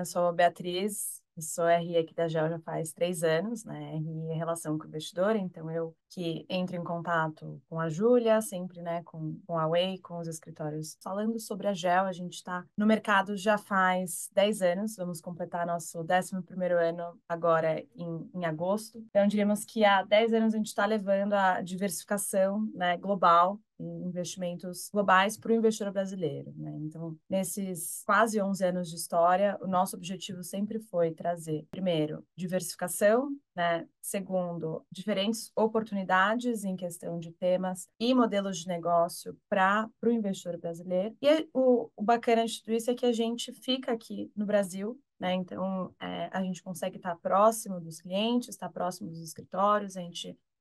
Sou a Beatriz, sou RI aqui da GEL já faz 3 anos, né? RI é relação com o investidor, então eu que entro em contato com a Júlia, sempre, né, com a Way, com os escritórios. Falando sobre a GEL, a gente está no mercado já faz 10 anos, vamos completar nosso 11º ano agora em agosto. Então, diríamos que há 10 anos a gente está levando a diversificação, né, global em investimentos globais para o investidor brasileiro, né? Então, nesses quase 11 anos de história, o nosso objetivo sempre foi trazer, primeiro, diversificação, né? Segundo, diferentes oportunidades em questão de temas e modelos de negócio para o investidor brasileiro. E o bacana de tudo isso é que a gente fica aqui no Brasil, né? Então, a gente consegue estar próximo dos clientes, estar próximo dos escritórios,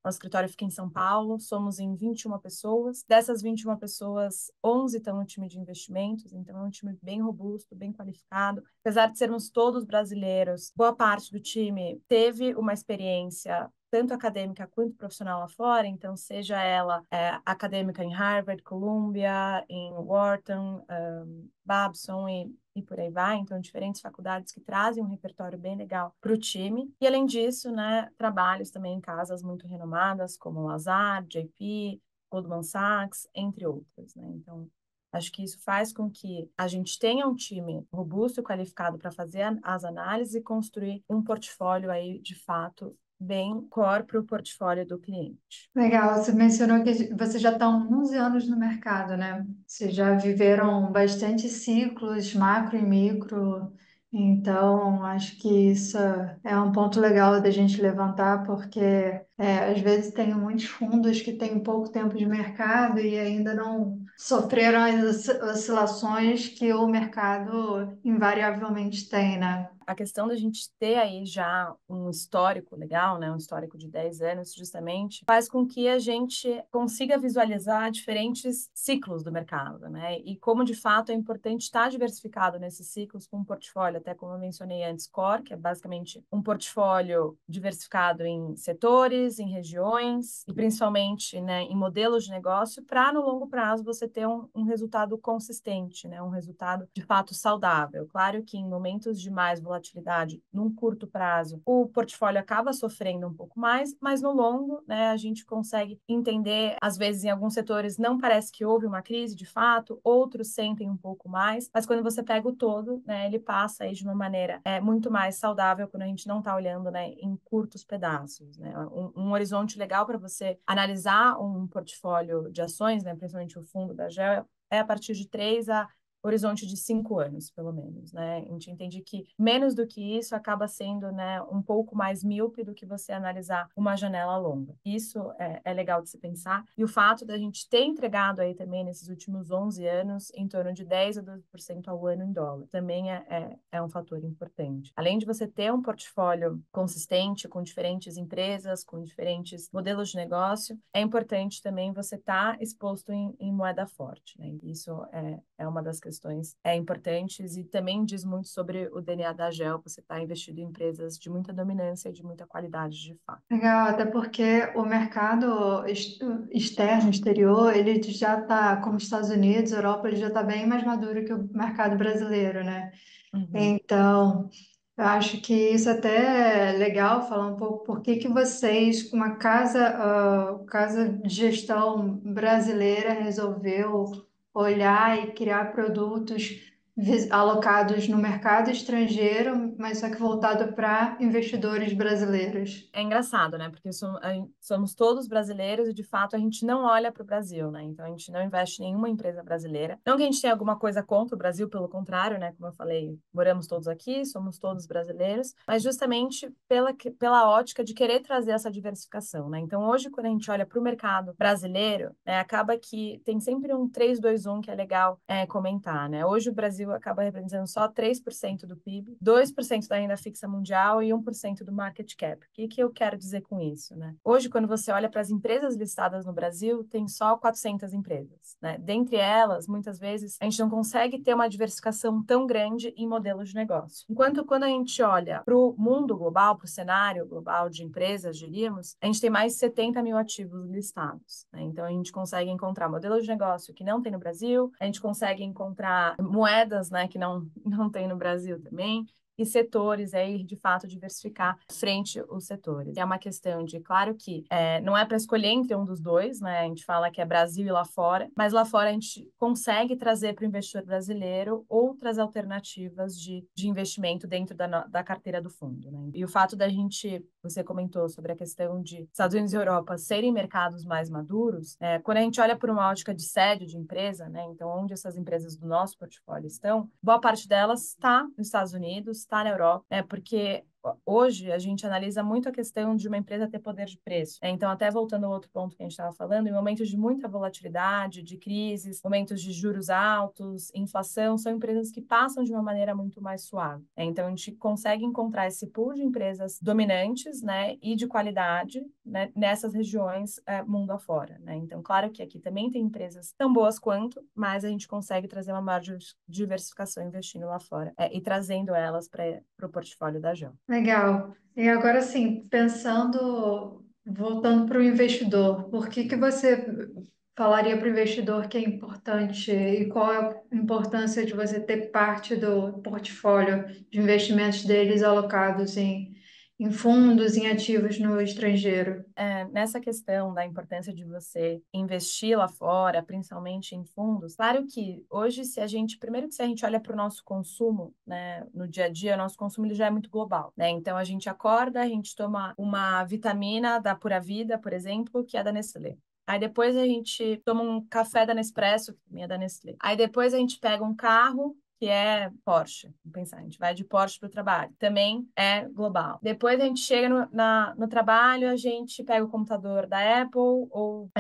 nosso escritório fica em São Paulo, somos em 21 pessoas. Dessas 21 pessoas, 11 estão no time de investimentos, então é um time bem robusto, bem qualificado. Apesar de sermos todos brasileiros, boa parte do time teve uma experiência tanto acadêmica quanto profissional lá fora, então seja ela acadêmica em Harvard, Columbia, em Wharton, Babson e por aí vai. Então, diferentes faculdades que trazem um repertório bem legal para o time. E, além disso, né, trabalhos também em casas muito renomadas, como Lazard, JP, Goldman Sachs, entre outras, né? Então, acho que isso faz com que a gente tenha um time robusto e qualificado para fazer as análises e construir um portfólio aí, de fato, bem core para o portfólio do cliente. Legal, você mencionou que você já está há 11 anos no mercado, né? Vocês já viveram bastante ciclos, macro e micro, então acho que isso é um ponto legal da gente levantar, porque às vezes tem muitos fundos que têm pouco tempo de mercado e ainda não sofreram as oscilações que o mercado invariavelmente tem, né? A questão da gente ter aí já um histórico legal, né, um histórico de 10 anos, justamente, faz com que a gente consiga visualizar diferentes ciclos do mercado, né? E como, de fato, é importante estar diversificado nesses ciclos com um portfólio, até como eu mencionei antes, core, que é basicamente um portfólio diversificado em setores, em regiões e principalmente, né, em modelos de negócio, para no longo prazo você ter um resultado consistente, né? Um resultado, de fato, saudável. Claro que em momentos de mais volatilidade num curto prazo, o portfólio acaba sofrendo um pouco mais, mas no longo, né, a gente consegue entender, às vezes em alguns setores não parece que houve uma crise de fato, outros sentem um pouco mais, mas quando você pega o todo, né, ele passa aí de uma maneira muito mais saudável quando a gente não está olhando, né, em curtos pedaços, né? Um horizonte legal para você analisar um portfólio de ações, né, principalmente o fundo da GEL, é a partir de 3 a horizonte de 5 anos, pelo menos, né? A gente entende que menos do que isso acaba sendo, né, um pouco mais míope do que você analisar uma janela longa. Isso é legal de se pensar. E o fato da gente ter entregado aí também nesses últimos 11 anos em torno de 10 a 12% ao ano em dólar, também é um fator importante. Além de você ter um portfólio consistente com diferentes empresas, com diferentes modelos de negócio, é importante também você estar exposto em moeda forte, né? Isso é uma das questões importantes e também diz muito sobre o DNA da GEL, você está investido em empresas de muita dominância e de muita qualidade de fato. Legal, até porque o mercado externo, exterior, ele já está, como Estados Unidos, Europa, ele já está bem mais maduro que o mercado brasileiro, né? Uhum. Então, eu acho que isso até é legal falar um pouco por que que vocês, uma casa de gestão brasileira, resolveu olhar e criar produtos alocados no mercado estrangeiro, mas só que voltado para investidores brasileiros. É engraçado, né? Porque somos todos brasileiros e, de fato, a gente não olha para o Brasil, né? Então, a gente não investe em nenhuma empresa brasileira. Não que a gente tenha alguma coisa contra o Brasil, pelo contrário, né? Como eu falei, moramos todos aqui, somos todos brasileiros, mas justamente pela ótica de querer trazer essa diversificação, né? Então, hoje, quando a gente olha para o mercado brasileiro, né, acaba que tem sempre um 3-2-1 que é legal comentar, né? Hoje, o Brasil acaba representando só 3% do PIB, 2% da renda fixa mundial e 1% do market cap. O que eu quero dizer com isso, né? Hoje, quando você olha para as empresas listadas no Brasil, tem só 400 empresas, né? Dentre elas, muitas vezes, a gente não consegue ter uma diversificação tão grande em modelos de negócio. Enquanto quando a gente olha para o mundo global, para o cenário global de empresas, diríamos, a gente tem mais de 70 mil ativos listados, né? Então, a gente consegue encontrar modelos de negócio que não tem no Brasil, a gente consegue encontrar moedas moedas, né, que não tem no Brasil também, e setores, aí, de fato, diversificar frente os setores. É uma questão de, claro que não é para escolher entre um dos dois, né? A gente fala que é Brasil e lá fora, mas lá fora a gente consegue trazer para o investidor brasileiro outras alternativas de investimento dentro da carteira do fundo, né? E o fato da gente, você comentou sobre a questão de Estados Unidos e Europa serem mercados mais maduros, quando a gente olha por uma ótica de sede de empresa, né? Então, onde essas empresas do nosso portfólio estão, boa parte delas está nos Estados Unidos, está na Europa, porque hoje a gente analisa muito a questão de uma empresa ter poder de preço. Então, até voltando ao outro ponto que a gente estava falando, em momentos de muita volatilidade, de crises, momentos de juros altos, inflação, são empresas que passam de uma maneira muito mais suave. Então, a gente consegue encontrar esse pool de empresas dominantes, né, e de qualidade, né, nessas regiões mundo afora, né? Então, claro que aqui também tem empresas tão boas quanto, mas a gente consegue trazer uma maior diversificação investindo lá fora e trazendo elas para o portfólio da Geo. Legal. E agora sim, pensando, voltando para o investidor, por que que você falaria para o investidor que é importante e qual é a importância de você ter parte do portfólio de investimentos deles alocados em fundos, em ativos no estrangeiro? Nessa questão da importância de você investir lá fora, principalmente em fundos, claro que hoje, primeiro que se a gente olha para o nosso consumo, né, no dia a dia, o nosso consumo ele já é muito global, né? Então a gente acorda, a gente toma uma vitamina da Pura Vida, por exemplo, que é da Nestlé. Aí depois a gente toma um café da Nespresso, que também é da Nestlé. Aí depois a gente pega um carro que é Porsche. Vamos pensar, a gente vai de Porsche para o trabalho. Também é global. Depois a gente chega no trabalho, a gente pega o computador da Apple ou,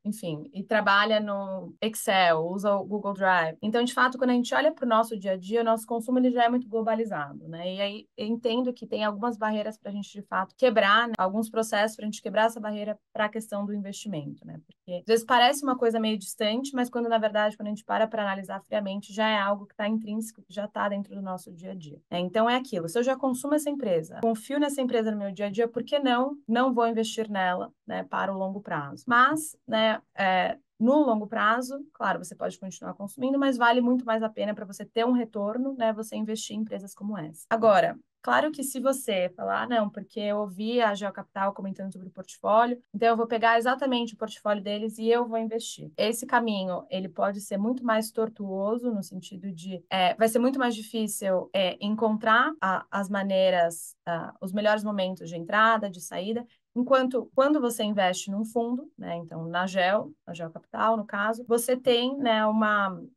enfim, e trabalha no Excel, usa o Google Drive. Então, de fato, quando a gente olha para o nosso dia a dia, o nosso consumo ele já é muito globalizado, né? E aí eu entendo que tem algumas barreiras para a gente, de fato, quebrar, né? Alguns processos para a gente quebrar essa barreira para a questão do investimento, né? Porque às vezes parece uma coisa meio distante, mas quando, na verdade, quando a gente para analisar friamente, já é algo que está intrínseco, que já está dentro do nosso dia a dia. Então é aquilo. Se eu já consumo essa empresa, confio nessa empresa no meu dia a dia, por que não vou investir nela, né, para o longo prazo? Mas, né, no longo prazo, claro, você pode continuar consumindo, mas vale muito mais a pena para você ter um retorno, né, você investir em empresas como essa. Agora, claro que se você falar, não, porque eu ouvi a Geocapital comentando sobre o portfólio, então eu vou pegar exatamente o portfólio deles e eu vou investir. Esse caminho, ele pode ser muito mais tortuoso, no sentido de, vai ser muito mais difícil encontrar as maneiras, os melhores momentos de entrada, de saída, enquanto quando você investe num fundo, né, então na Geo Capital, no caso, você tem, né,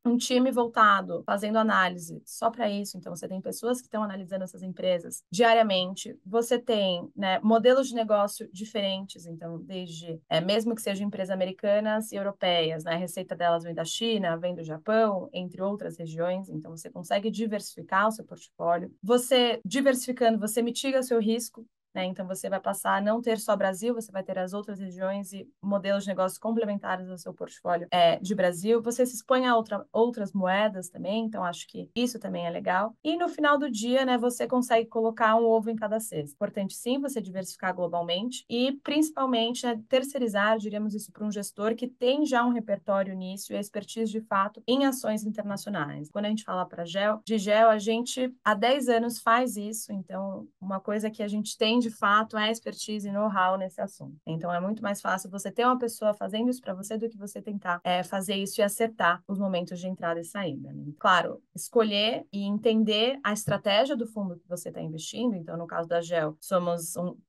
um time voltado, fazendo análise só para isso. Então, você tem pessoas que estão analisando essas empresas diariamente. Você tem, né, modelos de negócio diferentes. Então, desde, mesmo que sejam empresas americanas e europeias, né, a receita delas vem da China, vem do Japão, entre outras regiões. Então, você consegue diversificar o seu portfólio. Você, diversificando, você mitiga o seu risco, né? Então, você vai passar a não ter só Brasil, você vai ter as outras regiões e modelos de negócios complementares ao seu portfólio de Brasil. Você se expõe a outras moedas também, então acho que isso também é legal. E no final do dia, né, você consegue colocar um ovo em cada cesta. Importante, sim, você diversificar globalmente e, principalmente, né, terceirizar, diríamos isso, para um gestor que tem já um repertório nisso e expertise, de fato, em ações internacionais. Quando a gente fala de GEL, a gente há 10 anos faz isso, então uma coisa que a gente tem de fato é expertise e know-how nesse assunto. Então é muito mais fácil você ter uma pessoa fazendo isso para você do que você tentar fazer isso e acertar os momentos de entrada e saída, né? Claro, escolher e entender a estratégia do fundo que você está investindo. Então, no caso da GEL,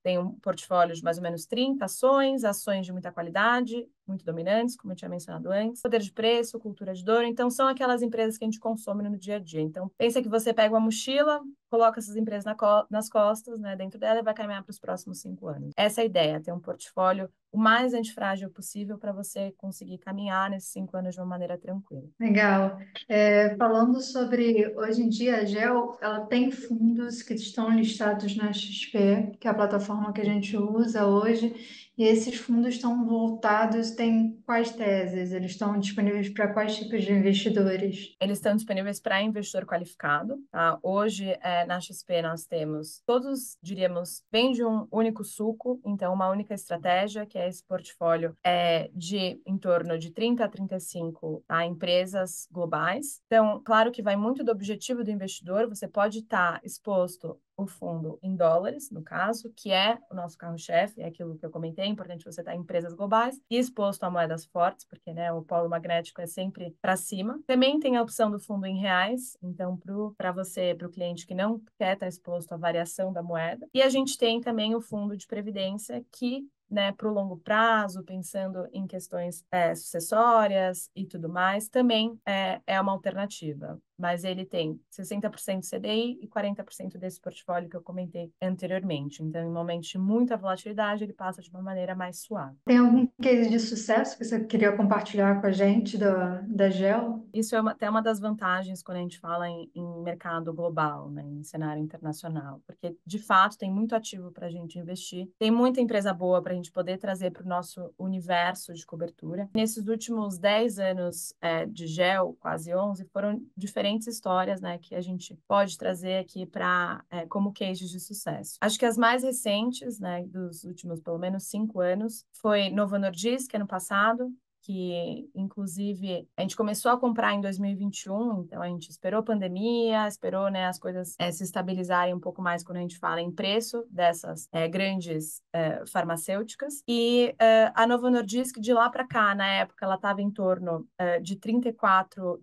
tem um portfólio de mais ou menos 30 ações de muita qualidade, muito dominantes, como eu tinha mencionado antes, poder de preço, cultura de dor. Então, são aquelas empresas que a gente consome no dia a dia. Então, pensa que você pega uma mochila, coloca essas empresas nas costas, né, dentro dela e vai caminhar para os próximos 5 anos. Essa é a ideia, ter um portfólio o mais antifrágil possível para você conseguir caminhar nesses 5 anos de uma maneira tranquila. Legal. Falando sobre, hoje em dia, a GEL, ela tem fundos que estão listados na XP, que é a plataforma que a gente usa hoje, e esses fundos estão voltados, tem quais teses? Eles estão disponíveis para quais tipos de investidores? Eles estão disponíveis para investidor qualificado, tá? Hoje, na XP, nós temos todos, diríamos, vem de um único suco, então uma única estratégia, que é esse portfólio é de em torno de 30 a 35 tá, empresas globais. Então, claro que vai muito do objetivo do investidor, você pode estar exposto o fundo em dólares, no caso, que é o nosso carro-chefe, é aquilo que eu comentei, é importante você estar em empresas globais e exposto a moedas fortes, porque né, o polo magnético é sempre para cima. Também tem a opção do fundo em reais, então para você, para o cliente que não quer estar exposto à variação da moeda. E a gente tem também o fundo de previdência que né, para o longo prazo, pensando em questões sucessórias e tudo mais, também é uma alternativa. Mas ele tem 60% CDI e 40% desse portfólio que eu comentei anteriormente. Então, em momentos de muita volatilidade, ele passa de uma maneira mais suave. Tem algum case de sucesso que você queria compartilhar com a gente da GEL? Isso é até uma das vantagens quando a gente fala em mercado global, né, em cenário internacional, porque de fato tem muito ativo para a gente investir, tem muita empresa boa para a gente poder trazer para o nosso universo de cobertura. Nesses últimos 10 anos de GEL, quase 11, foram diferentes histórias, né, que a gente pode trazer aqui para como cases de sucesso. Acho que as mais recentes, né, dos últimos pelo menos 5 anos, foi Novo Nordisk, ano passado, que inclusive a gente começou a comprar em 2021, então a gente esperou a pandemia, esperou né, as coisas se estabilizarem um pouco mais quando a gente fala em preço dessas grandes farmacêuticas. E a Novo Nordisk, de lá para cá, na época, ela estava em torno de $34,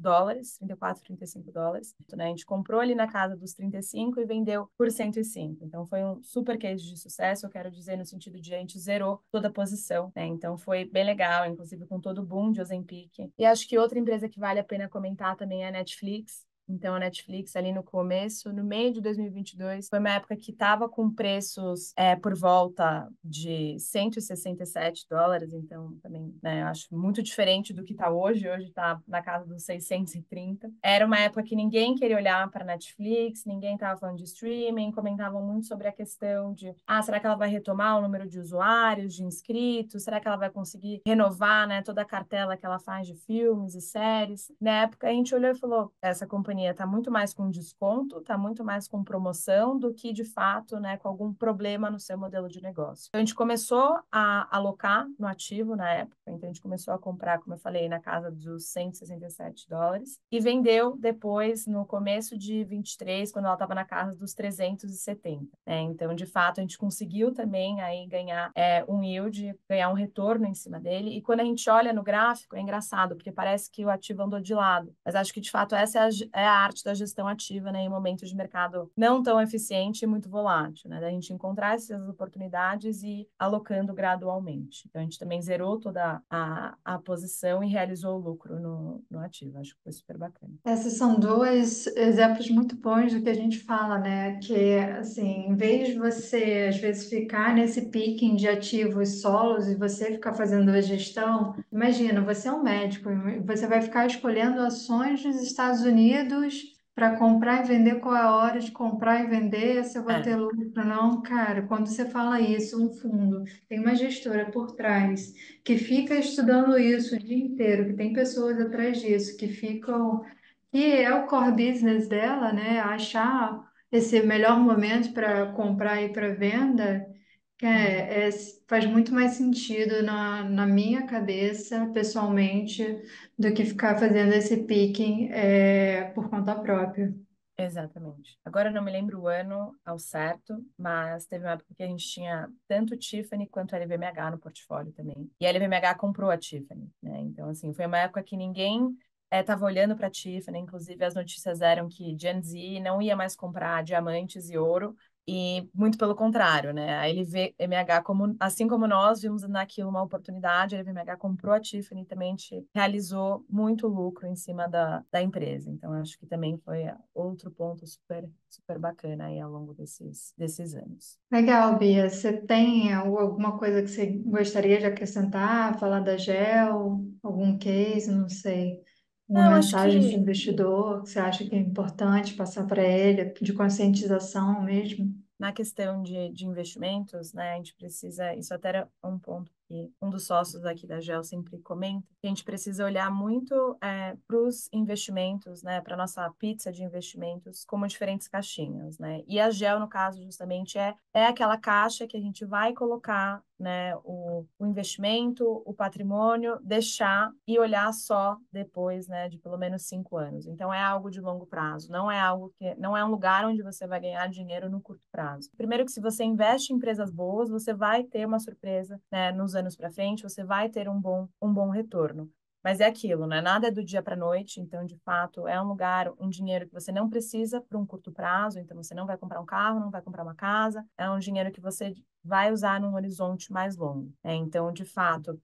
34, $35. Né? A gente comprou ali na casa dos 35 e vendeu por 105. Então foi um super case de sucesso, eu quero dizer, no sentido de a gente zerou toda a posição. Né? Então foi bem legal, inclusive com todo o boom de Ozempic. E acho que outra empresa que vale a pena comentar também é a Netflix. Então, a Netflix, ali no começo, no meio de 2022, foi uma época que estava com preços por volta de $167. Então, também, né, acho muito diferente do que está hoje. Hoje está na casa dos 630. Era uma época que ninguém queria olhar para a Netflix, ninguém estava falando de streaming, comentavam muito sobre a questão de, será que ela vai retomar o número de usuários, de inscritos? Será que ela vai conseguir renovar, né, toda a cartela que ela faz de filmes e séries? Na época, a gente olhou e falou, essa companhia está muito mais com desconto, está muito mais com promoção do que, de fato, né, com algum problema no seu modelo de negócio. Então, a gente começou a alocar no ativo na época, então a gente começou a comprar, como eu falei, na casa dos $167 e vendeu depois, no começo de 23, quando ela estava na casa dos 370. Né? Então, de fato, a gente conseguiu também aí ganhar um yield, ganhar um retorno em cima dele. E quando a gente olha no gráfico, é engraçado, porque parece que o ativo andou de lado. Mas acho que, de fato, essa é a arte da gestão ativa, né, em momentos de mercado não tão eficiente e muito volátil, né, da gente encontrar essas oportunidades e ir alocando gradualmente. Então, a gente também zerou toda a posição e realizou o lucro no ativo. Acho que foi super bacana. Esses são dois exemplos muito bons do que a gente fala, né? Que, assim, em vez de você, às vezes, ficar nesse picking de ativos solos e você ficar fazendo a gestão, imagina, você é um médico, você vai ficar escolhendo ações dos Estados Unidos para comprar e vender, qual é a hora de comprar e vender, se eu vou ter É, lucro, não, cara, quando você fala isso, um fundo, tem uma gestora por trás que fica estudando isso o dia inteiro, que tem pessoas atrás disso, que ficam que é o core business dela, né? Achar esse melhor momento para comprar e para venda, que uhum, faz muito mais sentido na minha cabeça, pessoalmente, do que ficar fazendo esse picking por conta própria. exatamente. Agora eu não me lembro o ano ao certo, mas teve uma época que a gente tinha tanto Tiffany quanto a LVMH no portfólio também. E a LVMH comprou a Tiffany, né? Então, assim, foi uma época que ninguém estava olhando para a Tiffany, inclusive as notícias eram que Gen Z não ia mais comprar diamantes e ouro, e muito pelo contrário, né? A LVMH, como, assim como nós vimos naquilo uma oportunidade, a LVMH comprou a Tiffany e também a gente realizou muito lucro em cima da empresa. Então, acho que também foi outro ponto super, super bacana aí ao longo desses anos. Legal, Bia. Você tem alguma coisa que você gostaria de acrescentar? Falar da GEL? Algum case? Não sei. Uma Não, acho mensagem para o que investidor que você acha que é importante passar para ele, de conscientização mesmo? na questão de investimentos, né, a gente precisa, isso até era um ponto que um dos sócios aqui da GEL sempre comenta, que a gente precisa olhar muito para os investimentos, né, para a nossa pizza de investimentos como diferentes caixinhas, né, e a GEL, no caso, justamente, é aquela caixa que a gente vai colocar né, o investimento, o patrimônio, deixar e olhar só depois, né, de pelo menos 5 anos. Então, é algo de longo prazo, não é algo que, não é um lugar onde você vai ganhar dinheiro no curto prazo. Primeiro que se você investe em empresas boas, você vai ter uma surpresa, né, nos anos para frente, você vai ter um bom retorno. Mas é aquilo, né? Nada é do dia para a noite, então, de fato, é um lugar, um dinheiro que você não precisa para um curto prazo, então você não vai comprar um carro, não vai comprar uma casa, é um dinheiro que você vai usar num horizonte mais longo. Então, de fato,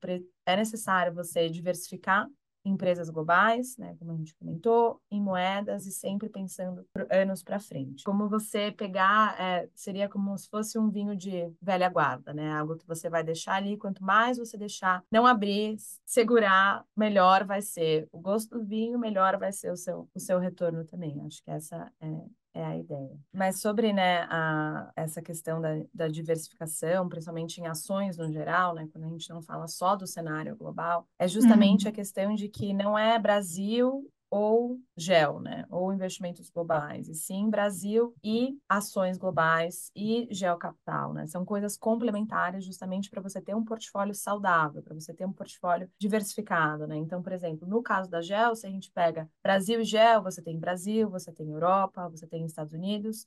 é necessário você diversificar em empresas globais, né, como a gente comentou, em moedas e sempre pensando por anos para frente. Como você pegar, seria como se fosse um vinho de velha guarda, né? Algo que você vai deixar ali, quanto mais você deixar, não abrir, segurar, melhor vai ser o gosto do vinho, melhor vai ser o seu retorno também. Acho que essa é a ideia. Mas sobre, né, essa questão da diversificação, principalmente em ações no geral, né, quando a gente não fala só do cenário global, é justamente a Uhum. questão de que não é Brasil ou GEL, né, ou investimentos globais, e sim Brasil e ações globais e geocapital, né, são coisas complementares justamente para você ter um portfólio saudável, para você ter um portfólio diversificado, né, então, por exemplo, no caso da GEL, se a gente pega Brasil e GEL, você tem Brasil, você tem Europa, você tem Estados Unidos,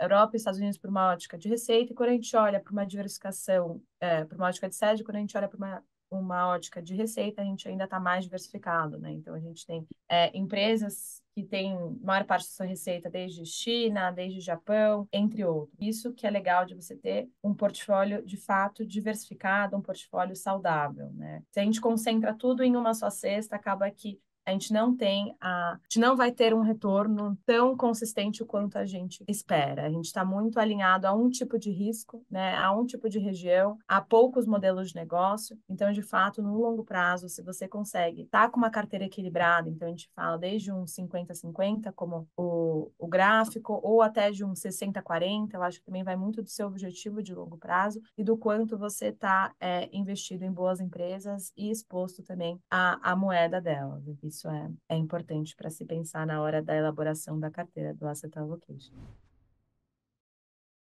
Europa e Estados Unidos por uma ótica de receita, e quando a gente olha para uma diversificação, para uma ótica de sede, quando a gente olha para uma ótica de receita, a gente ainda está mais diversificado, né? Então, a gente tem empresas que têm maior parte da sua receita desde China, desde Japão, entre outros. Isso que é legal de você ter um portfólio de fato diversificado, um portfólio saudável, né? Se a gente concentra tudo em uma só cesta, acaba que a gente não vai ter um retorno tão consistente quanto a gente espera. A gente está muito alinhado a um tipo de risco, né, a um tipo de região, a poucos modelos de negócio. Então, de fato, no longo prazo, se você consegue estar com uma carteira equilibrada, então a gente fala desde um 50-50, como o gráfico, ou até de um 60-40, eu acho que também vai muito do seu objetivo de longo prazo e do quanto você está investido em boas empresas e exposto também à moeda delas. Isso é importante para se pensar na hora da elaboração da carteira do asset allocation.